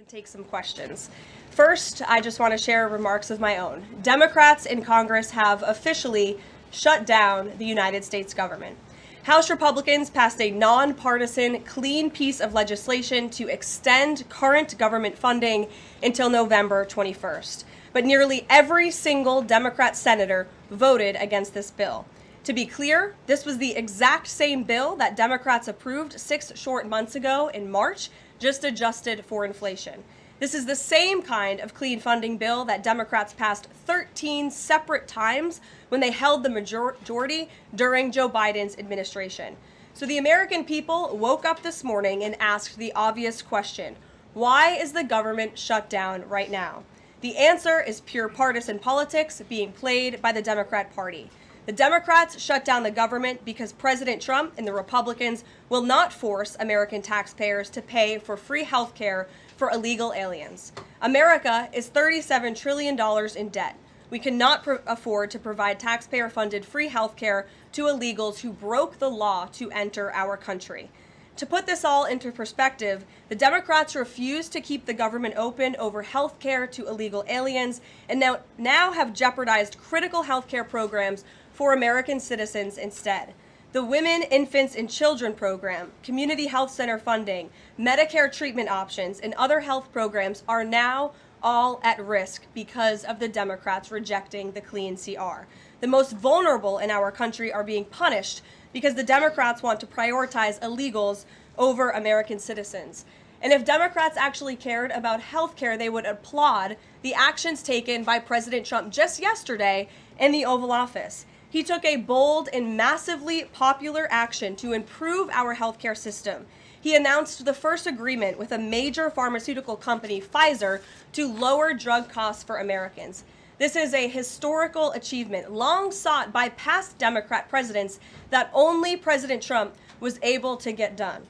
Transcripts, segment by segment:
And take some questions. First, I just want to share remarks of my own. Democrats in Congress have officially shut down the United States government. House Republicans passed a nonpartisan, clean piece of legislation to extend current government funding until November 21st. But nearly every single Democrat senator voted against this bill. To be clear, this was the exact same bill that Democrats approved 6 short months ago in March, just adjusted for inflation. This is the same kind of clean funding bill that Democrats passed 13 separate times when they held the majority during Joe Biden's administration. So the American people woke up this morning and asked the obvious question: why is the government shut down right now? The answer is pure partisan politics being played by the Democrat Party. The Democrats shut down the government because President Trump and the Republicans will not force American taxpayers to pay for free health care for illegal aliens. America is $37 trillion in debt. We cannot afford to provide taxpayer-funded free health care to illegals who broke the law to enter our country. To put this all into perspective, the Democrats refused to keep the government open over health care to illegal aliens and now have jeopardized critical health care programs for American citizens instead. The Women, Infants, and Children program, community health center funding, Medicare treatment options, and other health programs are now all at risk because of the Democrats rejecting the clean CR. The most vulnerable in our country are being punished because the Democrats want to prioritize illegals over American citizens. And if Democrats actually cared about health care, they would applaud the actions taken by President Trump just yesterday in the Oval Office. He took a bold and massively popular action to improve our healthcare system. He announced the first agreement with a major pharmaceutical company, Pfizer, to lower drug costs for Americans. This is a historical achievement long sought by past Democrat presidents that only President Trump was able to get done.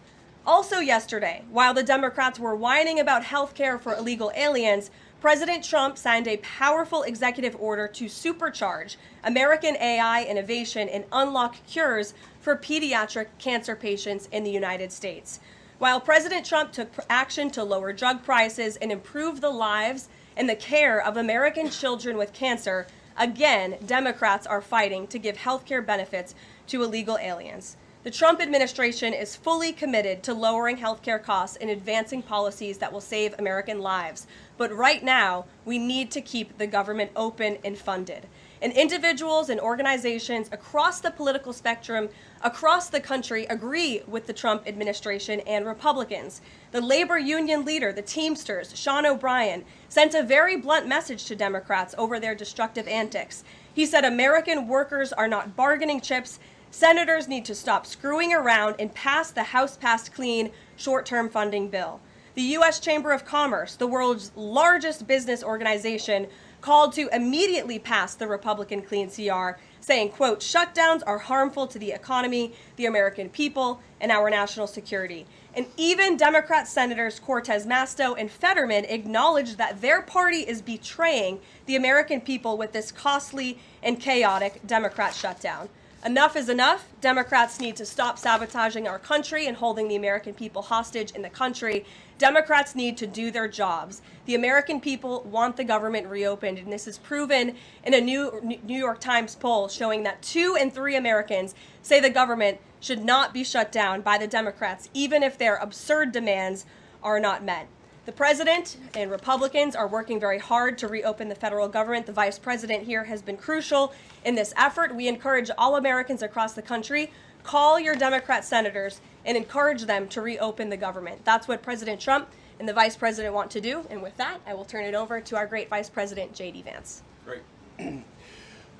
Also yesterday, while the Democrats were whining about health care for illegal aliens, President Trump signed a powerful executive order to supercharge American AI innovation and unlock cures for pediatric cancer patients in the United States. While President Trump took action to lower drug prices and improve the lives and the care of American children with cancer, again, Democrats are fighting to give health care benefits to illegal aliens. The Trump administration is fully committed to lowering healthcare costs and advancing policies that will save American lives. But right now, we need to keep the government open and funded. And individuals and organizations across the political spectrum, across the country, agree with the Trump administration and Republicans. The labor union leader, the Teamsters, Sean O'Brien, sent a very blunt message to Democrats over their destructive antics. He said American workers are not bargaining chips. Senators need to stop screwing around and pass the House-passed clean short-term funding bill. The U.S. Chamber of Commerce, the world's largest business organization, called to immediately pass the Republican clean CR, saying, quote, shutdowns are harmful to the economy, the American people, and our national security. And even Democrat Senators Cortez Masto and Fetterman acknowledged that their party is betraying the American people with this costly and chaotic Democrat shutdown. Enough is enough. Democrats need to stop sabotaging our country and holding the American people hostage in the country. Democrats need to do their jobs. The American people want the government reopened, and this is proven in a New York Times poll showing that 2 in 3 Americans say the government should not be shut down by the Democrats, even if their absurd demands are not met. The president and Republicans are working very hard to reopen the federal government. The vice president here has been crucial in this effort. We encourage all Americans across the country, call your Democrat senators and encourage them to reopen the government. That's what President Trump and the vice president want to do. And with that, I will turn it over to our great vice president, J.D. Vance. Great.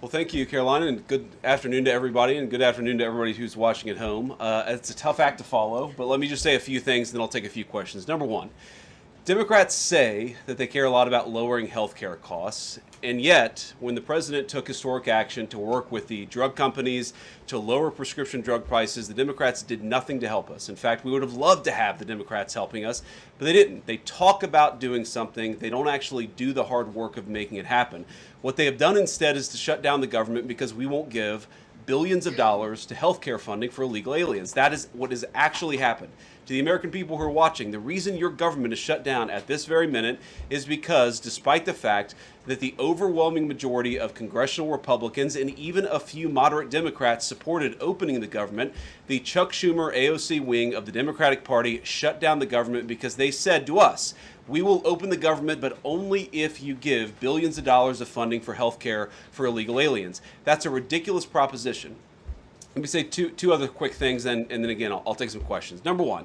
Well, thank you, Karoline, and good afternoon to everybody, and good afternoon to everybody who's watching at home. It's a tough act to follow, but let me just say a few things, and then I'll take a few questions. Number one, Democrats say that they care a lot about lowering health care costs, and yet, when the president took historic action to work with the drug companies to lower prescription drug prices, the Democrats did nothing to help us. In fact, we would have loved to have the Democrats helping us, but they didn't. They talk about doing something. They don't actually do the hard work of making it happen. What they have done instead is to shut down the government because we won't give billions of dollars to healthcare funding for illegal aliens. That is what has actually happened. To the American people who are watching, the reason your government is shut down at this very minute is because, despite the fact that the overwhelming majority of congressional Republicans and even a few moderate Democrats supported opening the government, the Chuck Schumer AOC wing of the Democratic Party shut down the government because they said to us, we will open the government, but only if you give billions of dollars of funding for health care for illegal aliens. That's a ridiculous proposition. Let me say two other quick things, and then again, I'll take some questions. Number one,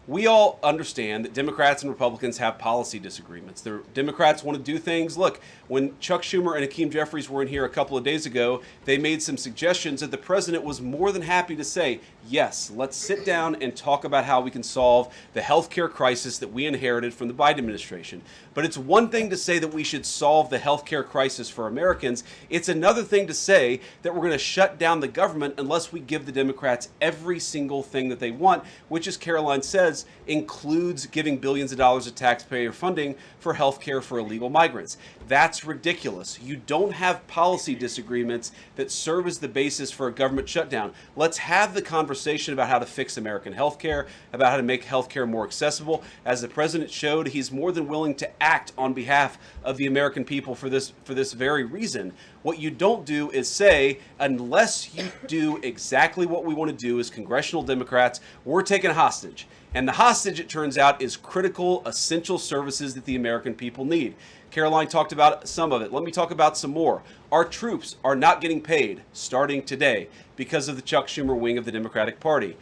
we all understand that Democrats and Republicans have policy disagreements. The Democrats want to do things. Look, when Chuck Schumer and Hakeem Jeffries were in here a couple of days ago, they made some suggestions that the president was more than happy to say, yes, let's sit down and talk about how we can solve the healthcare crisis that we inherited from the Biden administration. But it's one thing to say that we should solve the healthcare crisis for Americans. It's another thing to say that we're going to shut down the government unless we give the Democrats every single thing that they want, which, as Karoline says, includes giving billions of dollars of taxpayer funding for health care for illegal migrants. That's ridiculous. You don't have policy disagreements that serve as the basis for a government shutdown. Let's have the conversation about how to fix American health care, about how to make health care more accessible. As the president showed, he's more than willing to act on behalf of the American people for this very reason. What you don't do is say, unless you do exactly what we want to do as congressional Democrats, we're taking hostage. And the hostage, it turns out, is critical, essential services that the American people need. Karoline talked about some of it. Let me talk about some more. Our troops are not getting paid starting today because of the Chuck Schumer wing of the Democratic Party.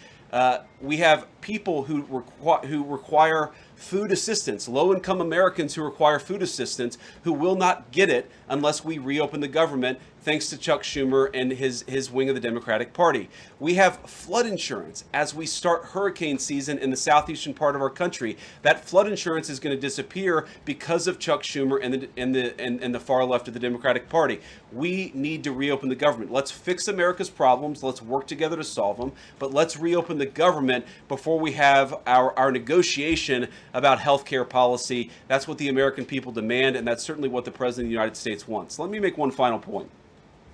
We have people who require food assistance, low-income Americans who require food assistance, who will not get it unless we reopen the government, thanks to Chuck Schumer and his wing of the Democratic Party. We have flood insurance as we start hurricane season in the southeastern part of our country. That flood insurance is going to disappear because of Chuck Schumer and the far left of the Democratic Party. We need to reopen the government. Let's fix America's problems. Let's work together to solve them. But let's reopen the government before we have our negotiation about health care policy. That's what the American people demand, and that's certainly what the President of the United States wants. Let me make one final point.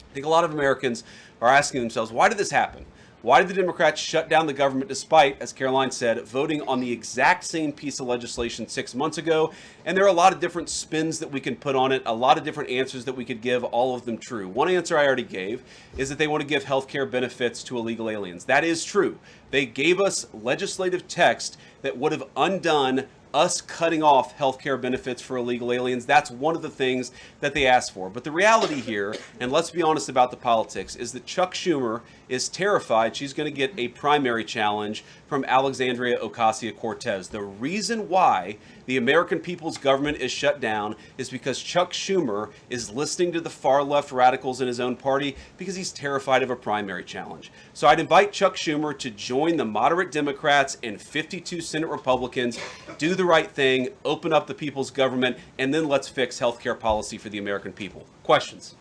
I think a lot of Americans are asking themselves, why did this happen? Why did the Democrats shut down the government despite, as Karoline said, voting on the exact same piece of legislation 6 months ago? And there are a lot of different spins that we can put on it, a lot of different answers that we could give, all of them true. One answer I already gave is that they want to give health care benefits to illegal aliens. That is true. They gave us legislative text that would have undone us cutting off healthcare benefits for illegal aliens. That's one of the things that they asked for. But the reality here, and let's be honest about the politics, is that Chuck Schumer is terrified she's going to get a primary challenge from Alexandria Ocasio-Cortez. The reason why the American people's government is shut down is because Chuck Schumer is listening to the far left radicals in his own party because he's terrified of a primary challenge. So I'd invite Chuck Schumer to join the moderate Democrats and 52 Senate Republicans, do the right thing, open up the people's government, and then let's fix healthcare policy for the American people. Questions?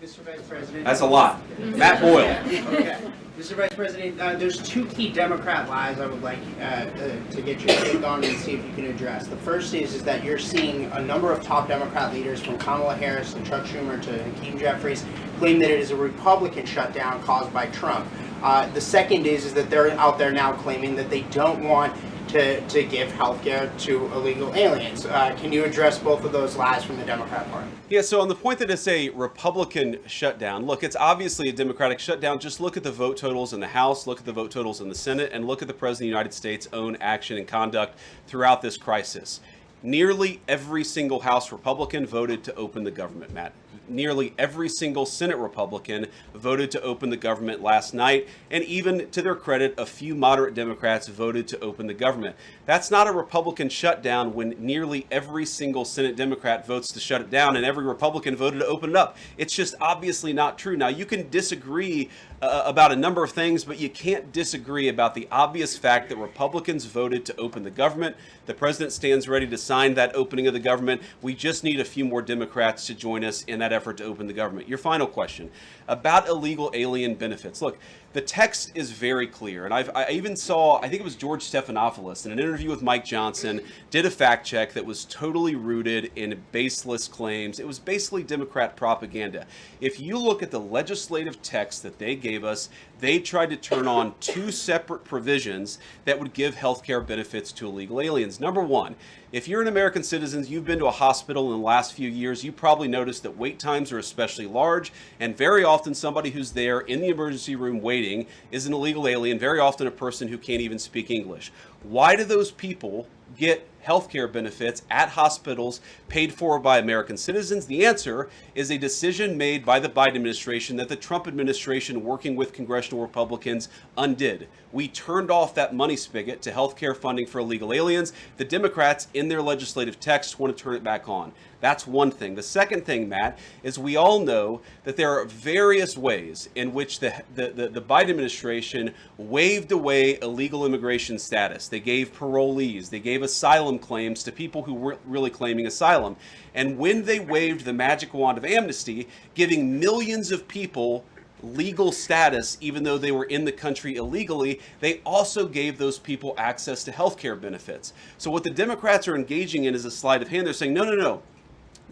Mr. Vice President. That's a lot. Matt Boyle. Okay. Mr. Vice President, there's two key Democrat lies I would like to get your take on and see if you can address. The first is that you're seeing a number of top Democrat leaders, from Kamala Harris and Chuck Schumer to Hakeem Jeffries, claim that it is a Republican shutdown caused by Trump. The second is that they're out there now claiming that they don't want to give health care to illegal aliens. Can you address both of those lies from the Democrat Party? Yeah, so on the point that it's a Republican shutdown, look, it's obviously a Democratic shutdown. Just look at the vote totals in the House, look at the vote totals in the Senate, and look at the President of the United States' own action and conduct throughout this crisis. Nearly every single House Republican voted to open the government, Matt. Nearly every single Senate Republican voted to open the government last night, and even to their credit, a few moderate Democrats voted to open the government. That's not a Republican shutdown when nearly every single Senate Democrat votes to shut it down and every Republican voted to open it up. It's just obviously not true. Now, you can disagree about a number of things, but you can't disagree about the obvious fact that Republicans voted to open the government. The president stands ready to sign that opening of the government. We just need a few more Democrats to join us in that effort to open the government. Your final question about illegal alien benefits. Look, The text is very clear, and I even saw, I think it was George Stephanopoulos in an interview with Mike Johnson, did a fact check that was totally rooted in baseless claims. It was basically Democrat propaganda. If you look at the legislative text that they gave us, they tried to turn on two separate provisions that would give health care benefits to illegal aliens. Number one, if you're an American citizen, you've been to a hospital in the last few years, you probably noticed that wait times are especially large, and very often somebody who's there in the emergency room waiting is an illegal alien, very often a person who can't even speak English. Why do those people get health care benefits at hospitals paid for by American citizens? The answer is a decision made by the Biden administration that the Trump administration, working with congressional Republicans, undid. We turned off that money spigot to health care funding for illegal aliens. The Democrats, in their legislative text, want to turn it back on. That's one thing. The second thing, Matt, is we all know that there are various ways in which the Biden administration waved away illegal immigration status. They gave parolees, they gave asylum claims to people who weren't really claiming asylum. And when they waved the magic wand of amnesty, giving millions of people legal status even though they were in the country illegally, they also gave those people access to health care benefits. So what the Democrats are engaging in is a sleight of hand. They're saying, no.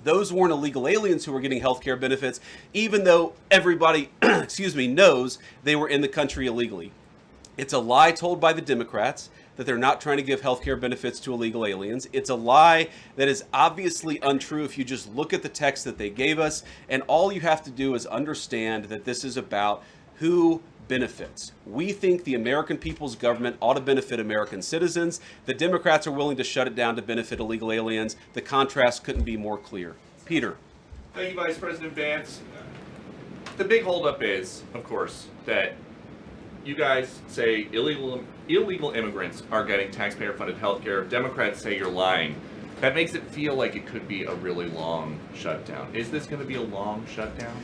Those weren't illegal aliens who were getting health care benefits, even though everybody, knows they were in the country illegally. It's a lie told by the Democrats that they're not trying to give health care benefits to illegal aliens. It's a lie that is obviously untrue if you just look at the text that they gave us, and all you have to do is understand that this is about who benefits. We think the American people's government ought to benefit American citizens. The Democrats are willing to shut it down to benefit illegal aliens. The contrast couldn't be more clear. Peter. Thank you, Vice President Vance. The big holdup is, of course, that you guys say illegal immigrants are getting taxpayer-funded health care. Democrats say you're lying. That makes it feel like it could be a really long shutdown. Is this going to be a long shutdown?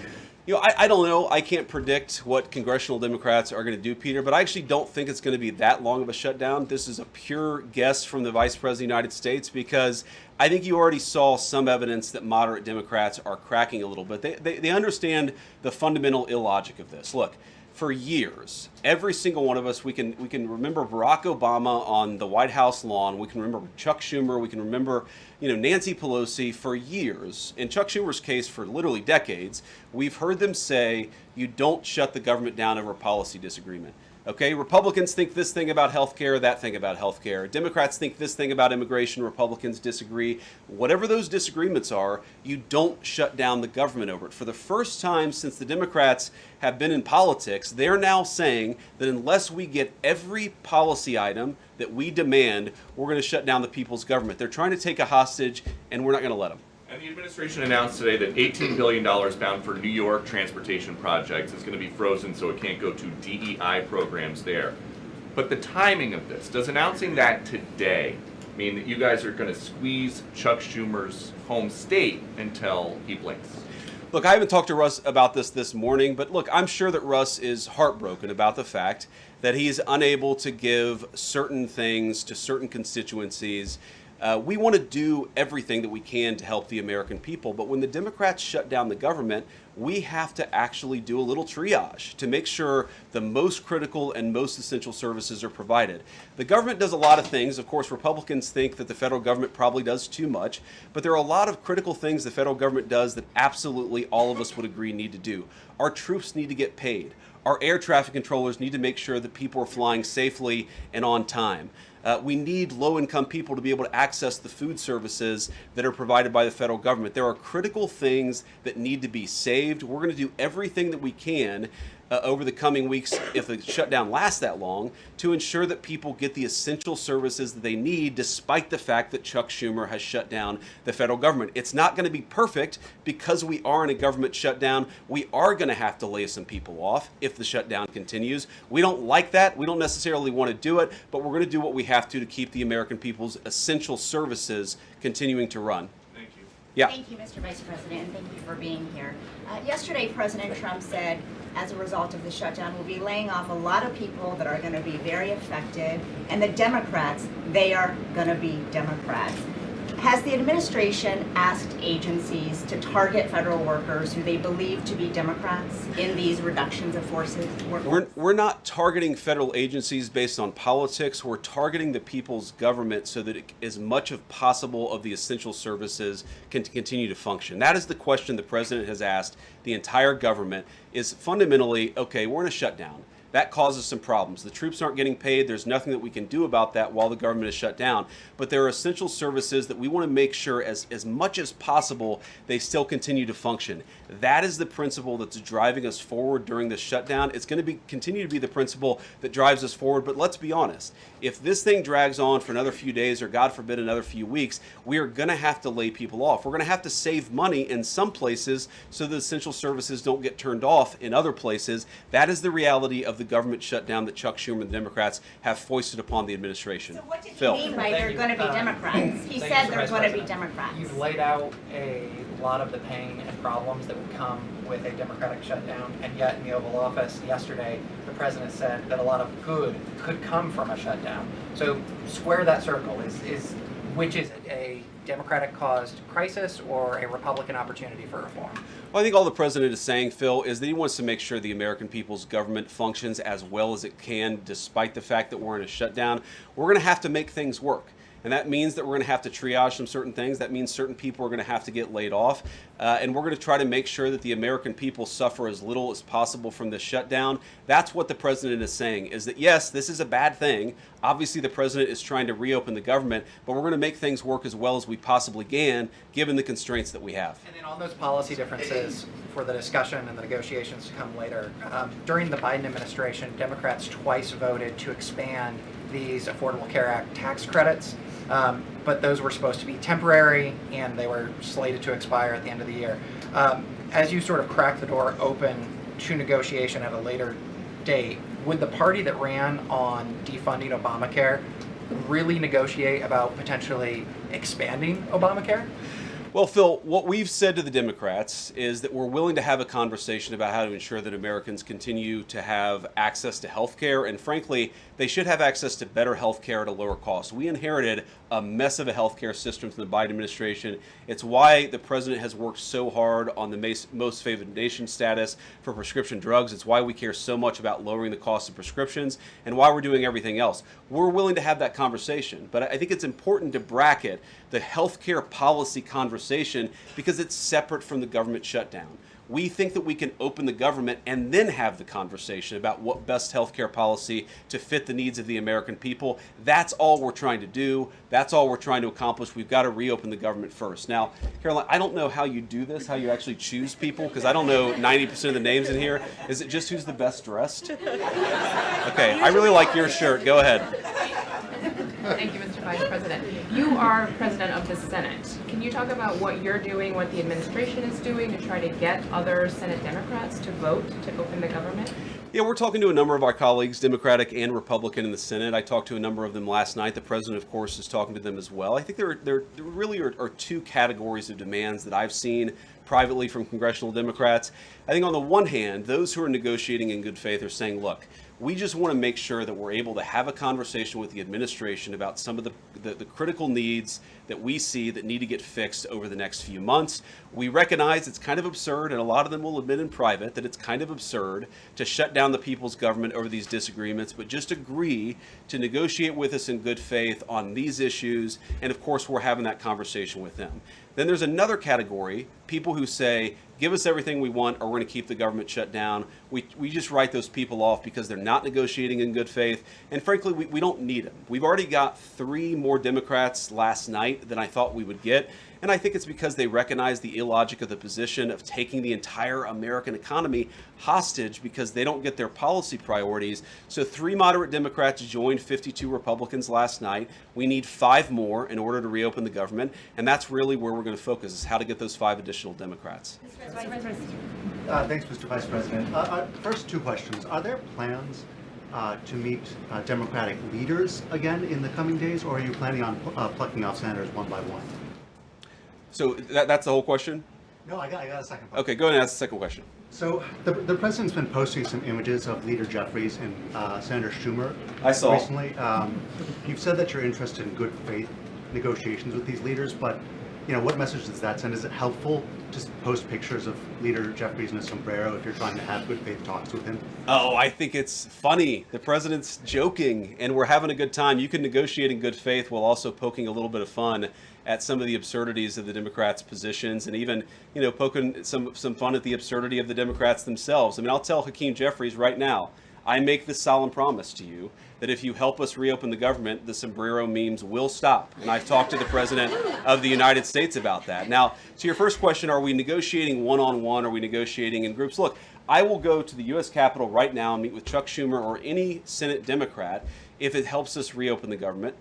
I don't know. I can't predict what congressional Democrats are going to do, Peter, but I actually don't think it's going to be that long of a shutdown. This is a pure guess from the Vice President of the United States because I think you already saw some evidence that moderate Democrats are cracking a little bit. They understand the fundamental illogic of this. Look, for years, every single one of us, we can remember Barack Obama on the White House lawn. We can remember Chuck Schumer. We can remember, Nancy Pelosi. For years, in Chuck Schumer's case, for literally decades, we've heard them say, you don't shut the government down over a policy disagreement. Okay, Republicans think this thing about health care, that thing about health care. Democrats think this thing about immigration, Republicans disagree. Whatever those disagreements are, you don't shut down the government over it. For the first time since the Democrats have been in politics, they're now saying that unless we get every policy item that we demand, we're going to shut down the people's government. They're trying to take a hostage, and we're not going to let them. And the administration announced today that $18 billion bound for New York transportation projects is going to be frozen so it can't go to DEI programs there. But the timing of this, does announcing that today mean that you guys are going to squeeze Chuck Schumer's home state until he blinks? Look, I haven't talked to Russ about this morning, but look, I'm sure that Russ is heartbroken about the fact that he is unable to give certain things to certain constituencies. We want to do everything that we can to help the American people, but when the Democrats shut down the government, we have to actually do a little triage to make sure the most critical and most essential services are provided. The government does a lot of things. Of course, Republicans think that the federal government probably does too much, but there are a lot of critical things the federal government does that absolutely all of us would agree need to do. Our troops need to get paid. Our air traffic controllers need to make sure that people are flying safely and on time. We need low-income people to be able to access the food services that are provided by the federal government. There are critical things that need to be saved. We're going to do everything that we can over the coming weeks, if the shutdown lasts that long, to ensure that people get the essential services that they need, despite the fact that Chuck Schumer has shut down the federal government. It's not going to be perfect because we are in a government shutdown. We are going to have to lay some people off if the shutdown continues. We don't like that. We don't necessarily want to do it, but we're going to do what we have to keep the American people's essential services continuing to run. Thank you. Yeah. Thank you, Mr. Vice President, and thank you for being here. Yesterday, President Trump said, as a result of the shutdown, we'll be laying off a lot of people that are going to be very affected, and the Democrats, they are going to be Democrats. Has the administration asked agencies to target federal workers who they believe to be Democrats in these reductions of forces? We're not targeting federal agencies based on politics. We're targeting the people's government so that as much as possible of the essential services can continue to function. That is the question the president has asked the entire government, is fundamentally, okay, we're in a shutdown. That causes some problems. The troops aren't getting paid. There's nothing that we can do about that while the government is shut down. But there are essential services that we want to make sure as much as possible they still continue to function. That is the principle that's driving us forward during this shutdown. It's going to continue to be the principle that drives us forward. But let's be honest. If this thing drags on for another few days or, God forbid, another few weeks, we are going to have to lay people off. We're going to have to save money in some places so the essential services don't get turned off in other places. That is the reality of the government shutdown that Chuck Schumer and the Democrats have foisted upon the administration. So what did Phil. he mean by they're going to be Democrats? He said they're going to be Democrats. You've laid out a lot of the pain and problems that would come with a Democratic shutdown, and yet in the Oval Office yesterday, the president said that a lot of good could come from a shutdown. So square that circle. Which is it, a Democratic-caused crisis or a Republican opportunity for reform? Well, I think all the president is saying, Phil, is that he wants to make sure the American people's government functions as well as it can, despite the fact that we're in a shutdown. We're going to have to make things work. And that means that we're going to have to triage some certain things. That means certain people are going to have to get laid off. And we're going to try to make sure that the American people suffer as little as possible from this shutdown. That's what the president is saying, is that, yes, this is a bad thing. Obviously, the president is trying to reopen the government, but we're going to make things work as well as we possibly can, given the constraints that we have. And then on those policy differences for the discussion and the negotiations to come later, during the Biden administration, Democrats twice voted to expand these Affordable Care Act tax credits. But those were supposed to be temporary, and they were slated to expire at the end of the year. As you sort of crack the door open to negotiation at a later date, would the party that ran on defunding Obamacare really negotiate about potentially expanding Obamacare? Well, Phil, what we've said to the Democrats is that we're willing to have a conversation about how to ensure that Americans continue to have access to health care, and frankly, they should have access to better health care at a lower cost. We inherited a mess of a health care system from the Biden administration. It's why the president has worked so hard on the most favored nation status for prescription drugs. It's why we care so much about lowering the cost of prescriptions and why we're doing everything else. We're willing to have that conversation, but I think it's important to bracket the health care policy conversation because it's separate from the government shutdown. We think that we can open the government and then have the conversation about what best healthcare policy to fit the needs of the American people. That's all we're trying to do. That's all we're trying to accomplish. We've got to reopen the government first. Now, Karoline, I don't know how you do this, how you actually choose people, because I don't know 90% of the names in here. Is it just who's the best dressed? Okay, I really like your shirt. Go ahead. Thank you, Mr. Vice President. You are president of the Senate. Can you talk about what you're doing, what the administration is doing to try to get other Senate Democrats to vote to open the government? Yeah, we're talking to a number of our colleagues, Democratic and Republican, in the Senate. I talked to a number of them last night. The president, of course, is talking to them as well. I think there really are two categories of demands that I've seen privately from congressional Democrats. I think on the one hand, those who are negotiating in good faith are saying, look, we just want to make sure that we're able to have a conversation with the administration about some of the critical needs that we see that need to get fixed over the next few months. We recognize it's kind of absurd, and a lot of them will admit in private that it's kind of absurd to shut down the people's government over these disagreements, but just agree to negotiate with us in good faith on these issues, and of course we're having that conversation with them. Then there's another category, people who say, give us everything we want or we're going to keep the government shut down. We just write those people off because they're not negotiating in good faith. And frankly, we don't need them. We've already got 3 more Democrats last night than I thought we would get. And I think it's because they recognize the illogic of the position of taking the entire American economy hostage because they don't get their policy priorities. So 3 moderate Democrats joined 52 Republicans last night. We need 5 more in order to reopen the government. And that's really where we're going to focus, is how to get those 5 additional Democrats. Thanks, Mr. Vice President. First 2 questions. Are there plans to meet Democratic leaders again in the coming days, or are you planning on plucking off senators one by one? So that's the whole question? No, I got a second part. Okay, go ahead and ask the second question. So the president's been posting some images of Leader Jeffries and Senator Schumer I saw. recently. You've said that you're interested in good faith negotiations with these leaders, but what message does that send? Is it helpful to post pictures of Leader Jeffries in a sombrero if you're trying to have good faith talks with him? Oh, I think it's funny. The president's joking, and we're having a good time. You can negotiate in good faith while also poking a little bit of fun at some of the absurdities of the Democrats' positions, and even, poking some fun at the absurdity of the Democrats themselves. I mean, I'll tell Hakeem Jeffries right now, I make this solemn promise to you that if you help us reopen the government, the sombrero memes will stop. And I've talked to the President of the United States about that. Now, to your first question, are we negotiating one-on-one? Are we negotiating in groups? Look, I will go to the U.S. Capitol right now and meet with Chuck Schumer or any Senate Democrat if it helps us reopen the government.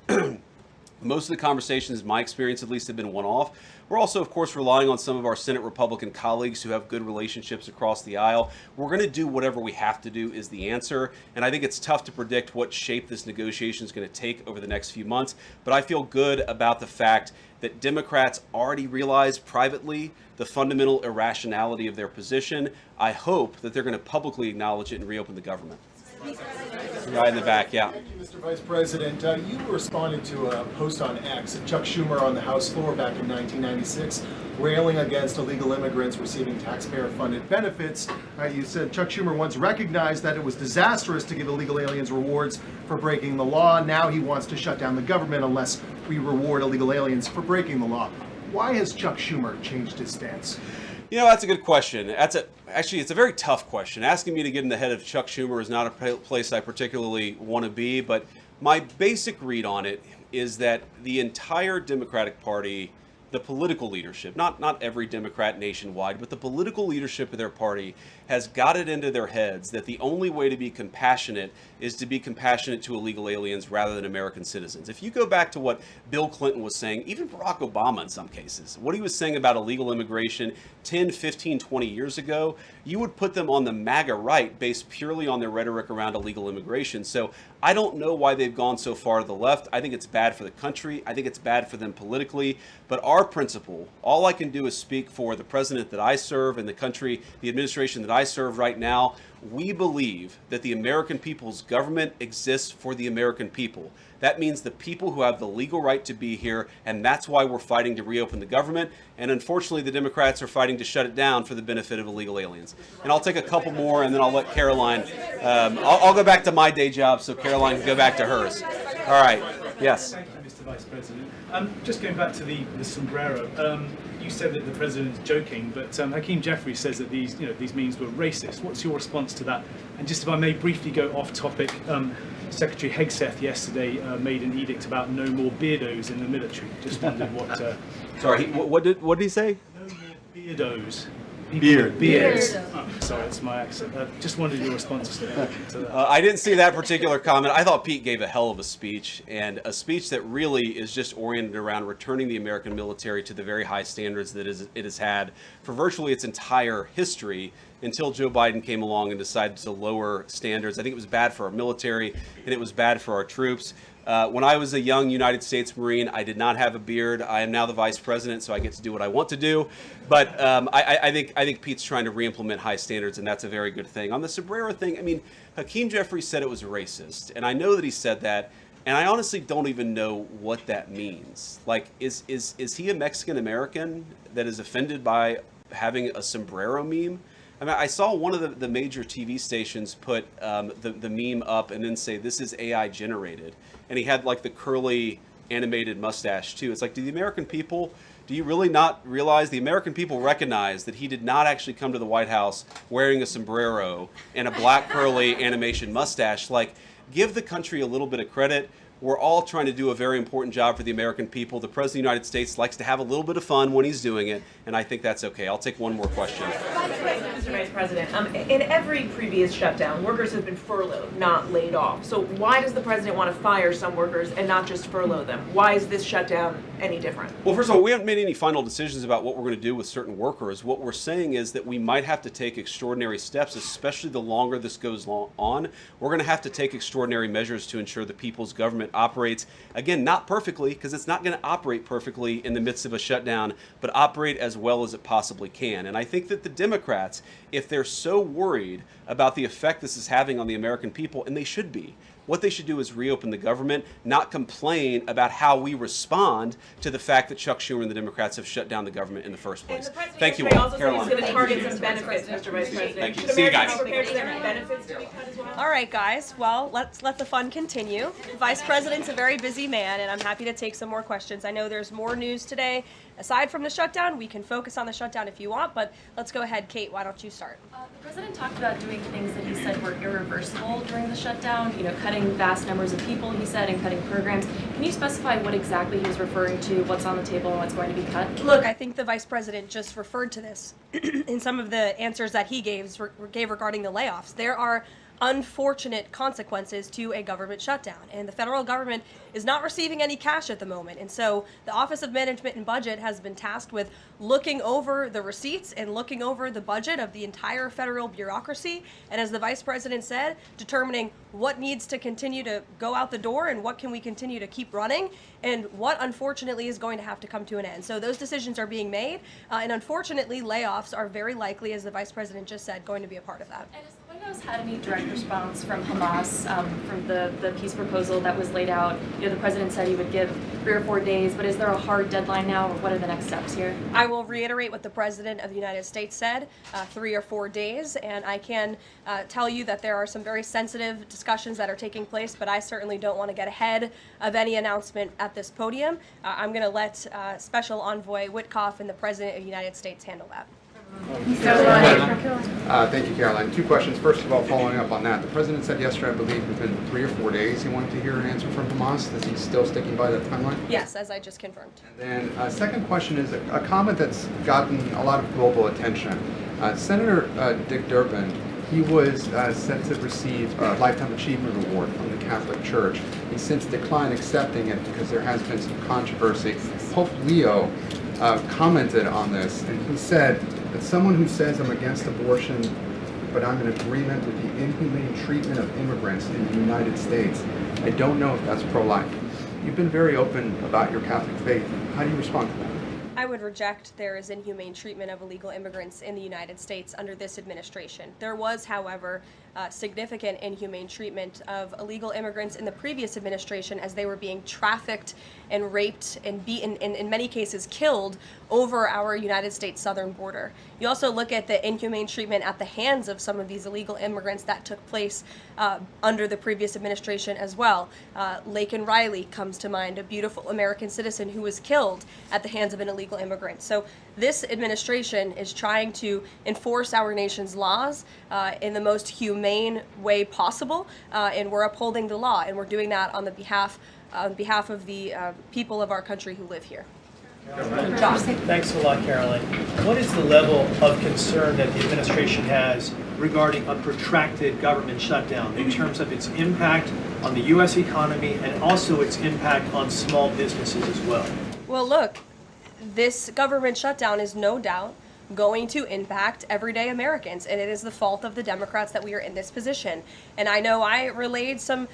Most of the conversations, in my experience at least, have been one-off. We're also, of course, relying on some of our Senate Republican colleagues who have good relationships across the aisle. We're going to do whatever we have to do is the answer. And I think it's tough to predict what shape this negotiation is going to take over the next few months. But I feel good about the fact that Democrats already realize privately the fundamental irrationality of their position. I hope that they're going to publicly acknowledge it and reopen the government. Right in the back, yeah. Thank you, Mr. Vice President. You responded to a post on X of Chuck Schumer on the House floor back in 1996, railing against illegal immigrants receiving taxpayer-funded benefits. You said Chuck Schumer once recognized that it was disastrous to give illegal aliens rewards for breaking the law. Now he wants to shut down the government unless we reward illegal aliens for breaking the law. Why has Chuck Schumer changed his stance? That's a good question. Actually, it's a very tough question. Asking me to get in the head of Chuck Schumer is not a place I particularly want to be, but my basic read on it is that the entire Democratic Party, the political leadership, not every Democrat nationwide, but the political leadership of their party has got it into their heads that the only way to be compassionate is to be compassionate to illegal aliens rather than American citizens. If you go back to what Bill Clinton was saying, even Barack Obama in some cases, what he was saying about illegal immigration 10, 15, 20 years ago, you would put them on the MAGA right based purely on their rhetoric around illegal immigration. So I don't know why they've gone so far to the left. I think it's bad for the country. I think it's bad for them politically. But our principle, all I can do is speak for the president that I serve and the country, the administration that I serve right now. We believe that the American people's government exists for the American people. That means the people who have the legal right to be here, and that's why we're fighting to reopen the government. And unfortunately, the Democrats are fighting to shut it down for the benefit of illegal aliens. And I'll take a couple more, and then I'll let Karoline. I'll go back to my day job so Karoline can go back to hers. All right. Yes. Thank you, Mr. Vice President. Just going back to the sombrero. You said that the president is joking, but Hakeem Jeffries says that these memes were racist. What's your response to that? And just if I may briefly go off topic, Secretary Hegseth yesterday made an edict about no more beardos in the military. Just wondered what. Sorry, what did he say? No more beardos. Beards. Oh, sorry, it's my accent. Just wondered your response to that. I didn't see that particular comment. I thought Pete gave a hell of a speech, and a speech that really is just oriented around returning the American military to the very high standards that it has had for virtually its entire history until Joe Biden came along and decided to lower standards. I think it was bad for our military, and it was bad for our troops. When I was a young United States Marine, I did not have a beard. I am now the vice president, so I get to do what I want to do. But I think Pete's trying to re-implement high standards, and that's a very good thing. On the sombrero thing, I mean, Hakeem Jeffries said it was racist, and I know that he said that, and I honestly don't even know what that means. Like, is he a Mexican American that is offended by having a sombrero meme? I mean, I saw one of the major TV stations put the meme up and then say, this is AI generated. And he had like the curly animated mustache too. It's like, do you really not realize the American people recognize that he did not actually come to the White House wearing a sombrero and a black curly animation mustache? Like, give the country a little bit of credit. We're all trying to do a very important job for the American people. The President of the United States likes to have a little bit of fun when he's doing it, and I think that's okay. I'll take one more question. Mr. Vice President, in every previous shutdown, workers have been furloughed, not laid off. So why does the President want to fire some workers and not just furlough them? Why is this shutdown any different? Well, first of all, we haven't made any final decisions about what we're going to do with certain workers. What we're saying is that we might have to take extraordinary steps, especially the longer this goes on. We're going to have to take extraordinary measures to ensure the people's government operates, again, not perfectly, because it's not going to operate perfectly in the midst of a shutdown, but operate as well as it possibly can. And I think that the Democrats, if they're so worried about the effect this is having on the American people, and they should be, What they should do is reopen the government, not complain about how we respond to the fact that Chuck Schumer and the Democrats have shut down the government in the first place. And the president Thank you yesterday all. also said he's Caroline. going to target some benefits, Mr. Vice President. Thank you. Should See you Americans guys. prepare for their benefits to be cut as well? All right, guys. Well, let's let the fun continue. The Vice President's a very busy man, and I'm happy to take some more questions. I know there's more news today. Aside from the shutdown, we can focus on the shutdown if you want, but let's go ahead. Kate, why don't you start? The president talked about doing things that he said were irreversible during the shutdown, cutting vast numbers of people, he said, and cutting programs. Can you specify what exactly he was referring to, what's on the table and what's going to be cut? Look, I think the Vice President just referred to this in some of the answers that he gave regarding the layoffs. There are unfortunate consequences to a government shutdown, and the federal government is not receiving any cash at the moment, and so the Office of Management and Budget has been tasked with looking over the receipts and looking over the budget of the entire federal bureaucracy, and as the Vice President said, determining what needs to continue to go out the door and what can we continue to keep running, and what unfortunately is going to have to come to an end. So those decisions are being made, and unfortunately layoffs are very likely, as the Vice President just said, going to be a part of that. And has the White House had any direct response from Hamás from the peace proposal that was laid out? The president said he would give 3 or 4 days, but is there a hard deadline now, or what are the next steps here? I will reiterate what the President of the United States said, 3 or 4 days, and I can tell you that there are some very sensitive discussions that are taking place, but I certainly don't want to get ahead of any announcement at this podium. I'm going to let Special Envoy Witkoff and the President of the United States handle that. Thank you, Caroline. 2 questions. First of all, following up on that, the president said yesterday, I believe, within 3 or 4 days he wanted to hear an answer from Hamás. Is he still sticking by that timeline? Yes, as I just confirmed. And then second question is a comment that's gotten a lot of global attention. Senator Dick Durbin, he was set to receive a Lifetime Achievement Award from the Catholic Church. He's since declined accepting it because there has been some controversy. Pope Leo commented on this, and he said that someone who says I'm against abortion, but I'm in agreement with the inhumane treatment of immigrants in the United States, I don't know if that's pro-life. You've been very open about your Catholic faith. How do you respond to that? I would reject there is inhumane treatment of illegal immigrants in the United States under this administration. There was, however, significant inhumane treatment of illegal immigrants in the previous administration as they were being trafficked and raped and beaten, and in many cases killed, over our United States southern border. You also look at the inhumane treatment at the hands of some of these illegal immigrants that took place under the previous administration as well. Laken Riley comes to mind, a beautiful American citizen who was killed at the hands of an illegal immigrant. So this administration is trying to enforce our nation's laws in the most humane way possible, and we're upholding the law, and we're doing that on behalf of the people of our country who live here. Josh. Thanks a lot, Caroline. What is the level of concern that the administration has regarding a protracted government shutdown in terms of its impact on the U.S. economy and also its impact on small businesses as well? Well, look, this government shutdown is no doubt going to impact everyday Americans, and it is the fault of the Democrats that we are in this position. And I know I relayed some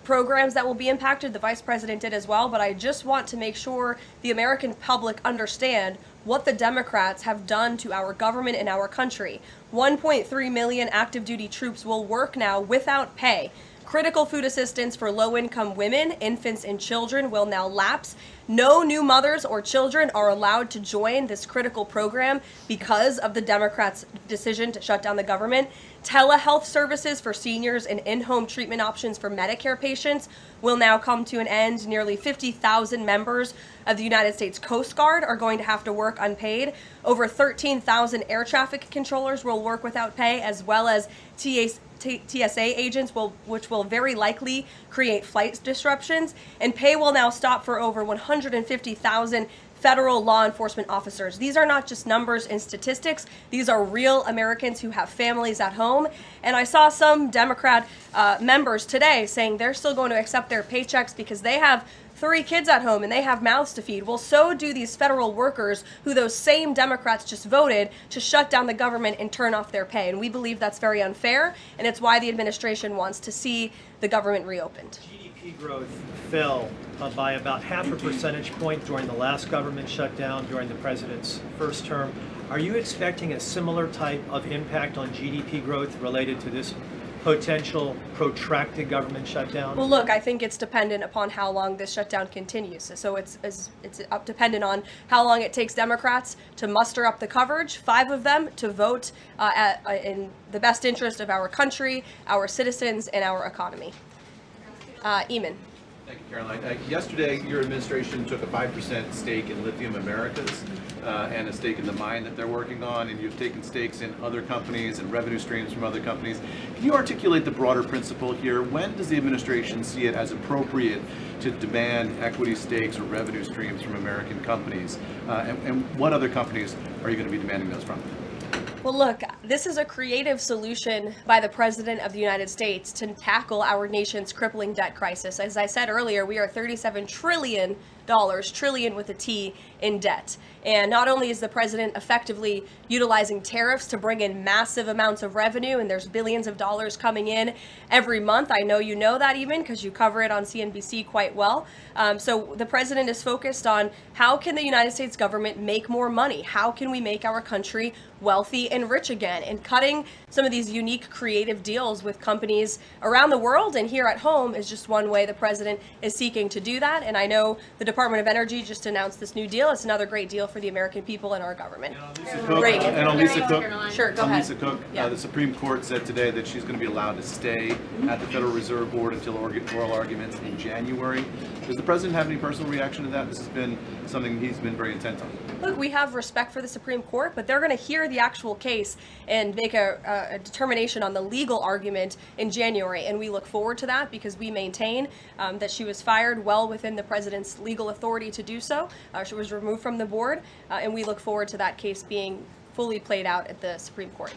programs that will be impacted, the Vice President did as well, but I just want to make sure the American public understand what the Democrats have done to our government and our country. 1.3 million active duty troops will work now without pay. Critical food assistance for low-income women, infants, and children will now lapse. No new mothers or children are allowed to join this critical program because of the Democrats' decision to shut down the government. Telehealth services for seniors and in-home treatment options for Medicare patients will now come to an end. Nearly 50,000 members of the United States Coast Guard are going to have to work unpaid. Over 13,000 air traffic controllers will work without pay, as well as TSA agents, which will very likely create flight disruptions, and pay will now stop for over 150,000 federal law enforcement officers. These are not just numbers and statistics. These are real Americans who have families at home. And I saw some Democrat members today saying they're still going to accept their paychecks because they have 3 kids at home and they have mouths to feed. Well, so do these federal workers who those same Democrats just voted to shut down the government and turn off their pay. And we believe that's very unfair, and it's why the administration wants to see the government reopened. GDP growth fell by about 0.5 percentage point during the last government shutdown during the president's first term. Are you expecting a similar type of impact on GDP growth related to this potential protracted government shutdown? Well, look, I think it's dependent upon how long this shutdown continues. So it's dependent on how long it takes Democrats to muster up the coverage, 5 of them, to vote in the best interest of our country, our citizens, and our economy. Eamon. Thank you, Caroline. Yesterday, your administration took a 5% stake in Lithium Americas and a stake in the mine that they're working on, and you've taken stakes in other companies and revenue streams from other companies. Can you articulate the broader principle here? When does the administration see it as appropriate to demand equity stakes or revenue streams from American companies? And what other companies are you going to be demanding those from? Well, look, this is a creative solution by the President of the United States to tackle our nation's crippling debt crisis. As I said earlier, we are $37 trillion, trillion with a T, in debt. And not only is the president effectively utilizing tariffs to bring in massive amounts of revenue, and there's billions of dollars coming in every month. I know you know that even because you cover it on CNBC quite well. So the president is focused on how can the United States government make more money? How can we make our country wealthy and rich again? And cutting some of these unique creative deals with companies around the world and here at home is just one way the president is seeking to do that. And I know the Department of Energy just announced this new deal. It's another great deal for the American people and our government. And on Lisa Cook, sure, go ahead. Lisa Cook, Yeah. the Supreme Court said today that she's going to be allowed to stay at the Federal Reserve Board until oral arguments in January. Does the president have any personal reaction to that? This has been something he's been very intent on. Look, we have respect for the Supreme Court, but they're going to hear the actual case and make a determination on the legal argument in January. And we look forward to that because we maintain that she was fired well within the president's legal authority to do so. She was removed from the board, and we look forward to that case being fully played out at the Supreme Court.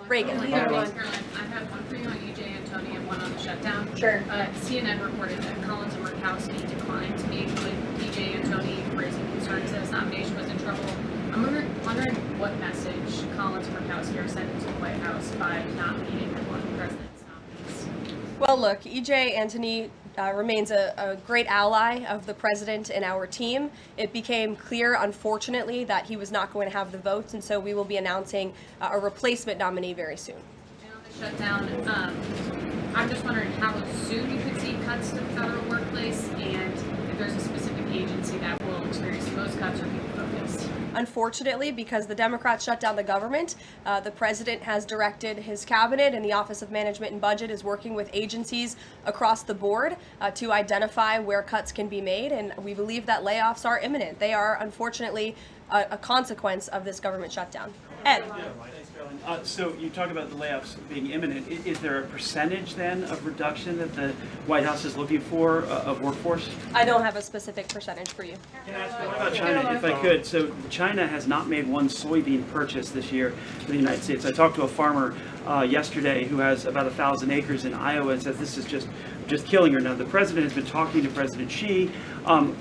Reagan. Caroline, I have one for you on E.J. Antoni and one on the shutdown. Sure. CNN reported that Collins and Murkowski declined to meet with E.J. Antoni, raising concerns that his nomination was in trouble. I'm wondering what message Collins and Murkowski are sending to the White House by not meeting with one of the president's nominees. Well, look, E.J. Antoni remains a great ally of the president and our team. It became clear, unfortunately, that he was not going to have the votes, and so we will be announcing a replacement nominee very soon. And on the shutdown, I'm just wondering how soon you could see cuts to the federal workplace, and if there's a specific agency that will experience the most cuts or people focused. Unfortunately, because the Democrats shut down the government, the president has directed his cabinet, and the Office of Management and Budget is working with agencies across the board to identify where cuts can be made, and we believe that layoffs are imminent. They are, unfortunately, a consequence of this government shutdown. Ed. So you talk about the layoffs being imminent. Is there a percentage then of reduction that the White House is looking for of workforce? I don't have a specific percentage for you. What about China, if I could? So China has not made one soybean purchase this year for the United States. I talked to a farmer yesterday who has about 1,000 acres in Iowa and says this is just killing her. Now, the president has been talking to President Xi.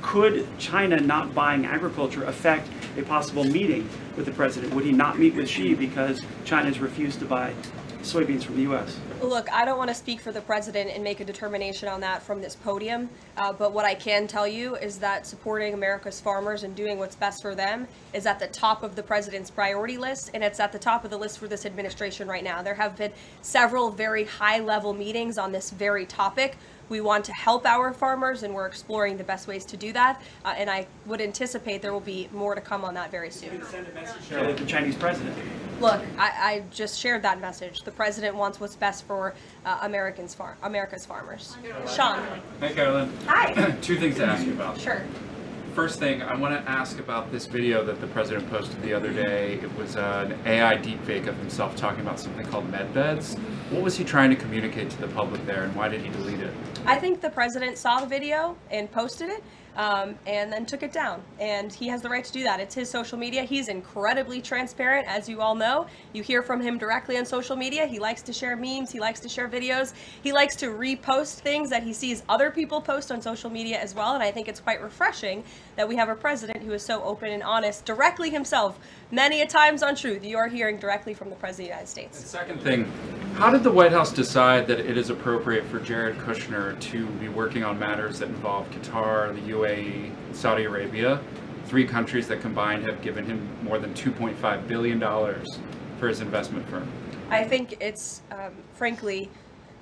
Could China not buying agriculture affect a possible meeting with the president? Would he not meet with Xi because China has refused to buy soybeans from the U.S.? Look, I don't want to speak for the president and make a determination on that from this podium, but what I can tell you is that supporting America's farmers and doing what's best for them is at the top of the president's priority list, and it's at the top of the list for this administration right now. There have been several very high-level meetings on this very topic. We want to help our farmers, and we're exploring the best ways to do that, and I would anticipate there will be more to come on that very soon. To the Chinese president. Look, I just shared that message. The president wants what's best for America's farmers. Sean. Hey, Caroline. Hi. 2 things to ask you about. Sure. First thing, I want to ask about this video that the president posted the other day. It was an AI deepfake of himself talking about something called med beds. What was he trying to communicate to the public there, and why did he delete it? I think the president saw the video and posted it, and then took it down. And he has the right to do that. It's his social media. He's incredibly transparent, as you all know. You hear from him directly on social media. He likes to share memes. He likes to share videos. He likes to repost things that he sees other people post on social media as well. And I think it's quite refreshing that we have a president who is so open and honest directly himself, many a times on Truth. You are hearing directly from the President of the United States. And second thing, how did the White House decide that it is appropriate for Jared Kushner to be working on matters that involve Qatar, the UAE, Saudi Arabia, 3 countries that combined have given him more than $2.5 billion for his investment firm? I think it's, frankly,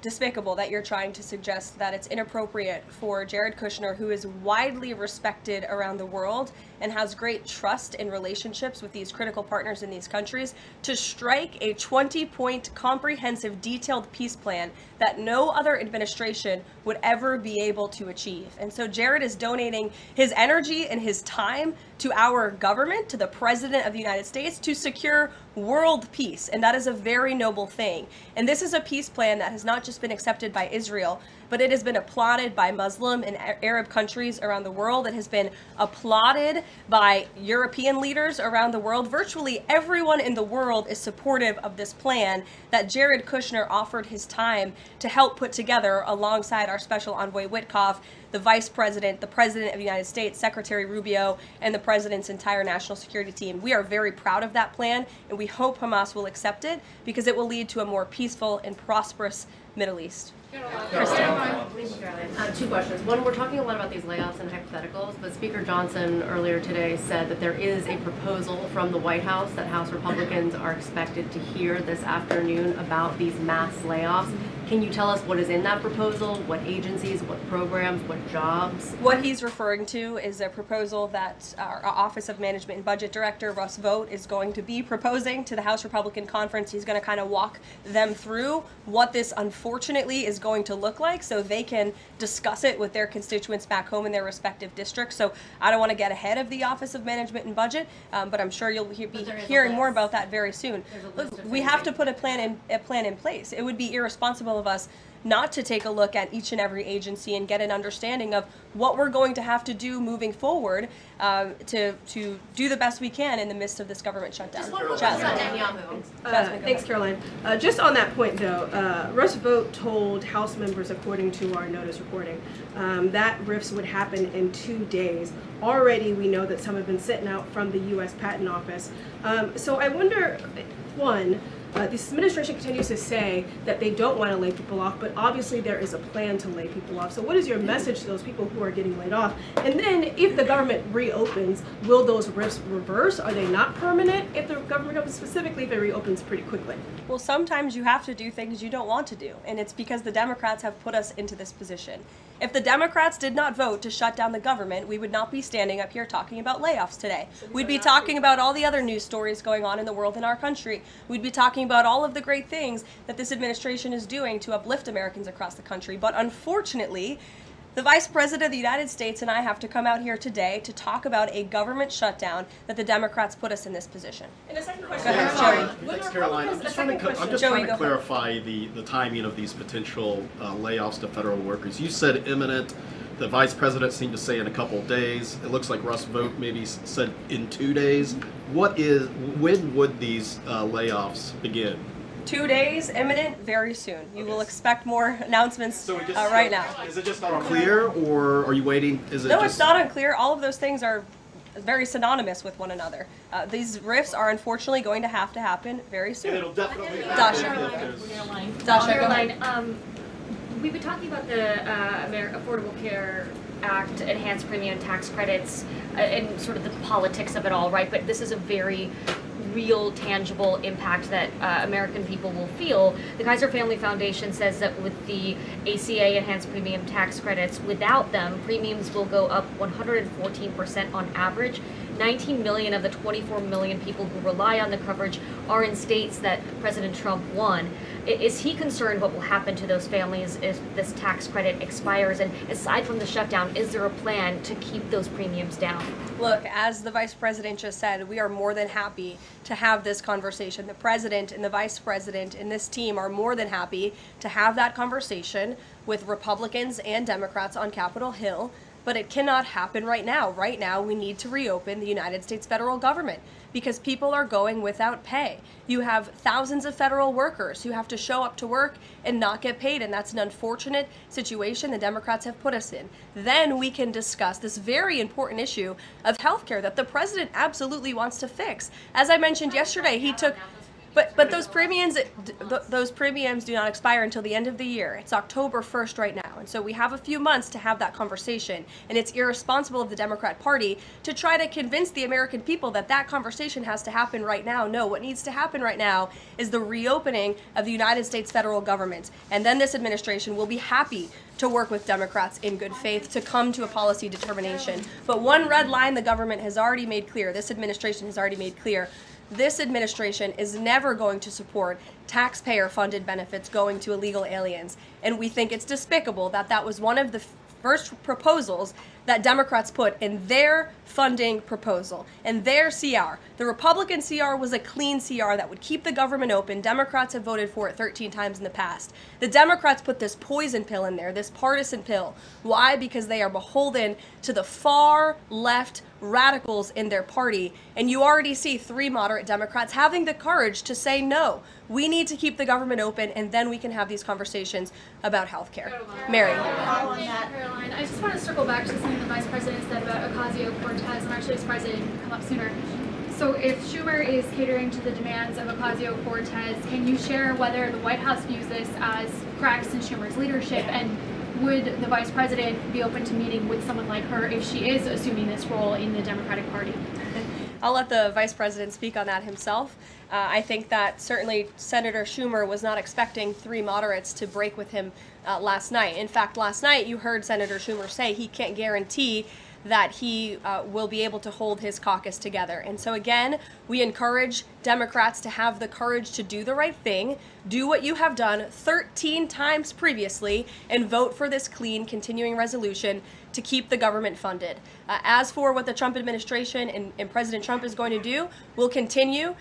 despicable that you're trying to suggest that it's inappropriate for Jared Kushner, who is widely respected around the world and has great trust in relationships with these critical partners in these countries, to strike a 20-point comprehensive detailed peace plan that no other administration would ever be able to achieve. And so Jared is donating his energy and his time to our government, to the President of the United States, to secure world peace. And that is a very noble thing. And this is a peace plan that has not just been accepted by Israel, but it has been applauded by Muslim and Arab countries around the world. It has been applauded by European leaders around the world. Virtually everyone in the world is supportive of this plan that Jared Kushner offered his time to help put together alongside our special envoy Witkoff, the Vice President, the President of the United States, Secretary Rubio, and the President's entire national security team. We are very proud of that plan, and we hope Hamas will accept it because it will lead to a more peaceful and prosperous Middle East. Two questions. One, we're talking a lot about these layoffs and hypotheticals, but Speaker Johnson earlier today said that there is a proposal from the White House that House Republicans are expected to hear this afternoon about these mass layoffs. Can you tell us what is in that proposal? What agencies, what programs, what jobs? What he's referring to is a proposal that our Office of Management and Budget Director, Russ Vought, is going to be proposing to the House Republican Conference. He's going to kind of walk them through what this unfortunately is going to look like so they can discuss it with their constituents back home in their respective districts. So I don't want to get ahead of the Office of Management and Budget, but I'm sure you'll be hearing more about that very soon. Look, we have to put a plan in place. It would be irresponsible of us not to take a look at each and every agency and get an understanding of what we're going to have to do moving forward to do the best we can in the midst of this government shutdown. Thanks, Caroline. Just on that point, though, Russ Vought told House members, according to our notice recording, that RIFs would happen in 2 days. Already, we know that some have been sitting out from the U.S. Patent Office. So I wonder, one, this administration continues to say that they don't want to lay people off, but obviously there is a plan to lay people off. So what is your message to those people who are getting laid off? And then if the government reopens, will those RIFs reverse? Are they not permanent if the government reopens, specifically if it reopens pretty quickly? Well, sometimes you have to do things you don't want to do, and it's because the Democrats have put us into this position. If the Democrats did not vote to shut down the government, we would not be standing up here talking about layoffs today. We'd be talking about all the other news stories going on in the world in our country. We'd be talking about all of the great things that this administration is doing to uplift Americans across the country. But unfortunately, the Vice President of the United States and I have to come out here today to talk about a government shutdown that the Democrats put us in this position. And a second question. Thanks, Caroline. I'm just trying to clarify the timing of these potential layoffs to federal workers. You said imminent. The Vice President seemed to say in a couple of days. It looks like Russ Vought maybe said in 2 days. When would these layoffs begin? 2 days, imminent, very soon. You will expect more announcements right now. Is it just unclear, or are you waiting? No, it's not unclear. All of those things are very synonymous with one another. These RIFs are unfortunately going to happen very soon. And it'll definitely Caroline, we've been talking about the Affordable Care Act, enhanced premium tax credits, and sort of the politics of it all, right? But this is a very real, tangible impact that American people will feel. The Kaiser Family Foundation says that with the ACA enhanced premium tax credits, without them, premiums will go up 114% on average. 19 million of the 24 million people who rely on the coverage are in states that President Trump won. Is he concerned what will happen to those families if this tax credit expires? And aside from the shutdown, is there a plan to keep those premiums down? Look, as the Vice President just said, we are more than happy to have this conversation. The President and the Vice President and this team are more than happy to have that conversation with Republicans and Democrats on Capitol Hill. But it cannot happen right now. Right now, we need to reopen the United States federal government because people are going without pay. You have thousands of federal workers who have to show up to work and not get paid, and that's an unfortunate situation the Democrats have put us in. Then we can discuss this very important issue of healthcare that the president absolutely wants to fix. As I mentioned yesterday, he took But those premiums do not expire until the end of the year. It's October 1st right now, and so we have a few months to have that conversation. And it's irresponsible of the Democrat Party to try to convince the American people that that conversation has to happen right now. No, what needs to happen right now is the reopening of the United States federal government, and then this administration will be happy to work with Democrats in good faith to come to a policy determination. But one red line the government has already made clear, this administration has already made clear, this administration is never going to support taxpayer-funded benefits going to illegal aliens. And we think it's despicable that that was one of the first proposals that Democrats put in their funding proposal, in their CR. The Republican CR was a clean CR that would keep the government open. Democrats have voted for it 13 times in the past. The Democrats put this poison pill in there, this partisan pill. Why? Because they are beholden to the far left radicals in their party. And you already see 3 moderate Democrats having the courage to say no. We need to keep the government open, and then we can have these conversations about health care. Mary. Caroline, I just want to circle back to something the Vice President said about Ocasio-Cortez, and actually, Vice President, come up sooner. So if Schumer is catering to the demands of Ocasio-Cortez, can you share whether the White House views this as cracks in Schumer's leadership, and would the Vice President be open to meeting with someone like her if she is assuming this role in the Democratic Party? I'll let the Vice President speak on that himself. I think that certainly Senator Schumer was not expecting 3 moderates to break with him last night. In fact, last night you heard Senator Schumer say he can't guarantee that he will be able to hold his caucus together. And so again, we encourage Democrats to have the courage to do the right thing, do what you have done 13 times previously, and vote for this clean continuing resolution to keep the government funded. As for what the Trump administration and President Trump is going to do, we'll continue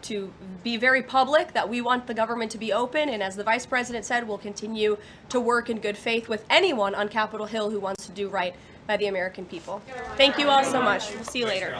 to be very public that we want the government to be open, and as the Vice President said, we'll continue to work in good faith with anyone on Capitol Hill who wants to do right by the American people. Thank you all so much. We'll see you later.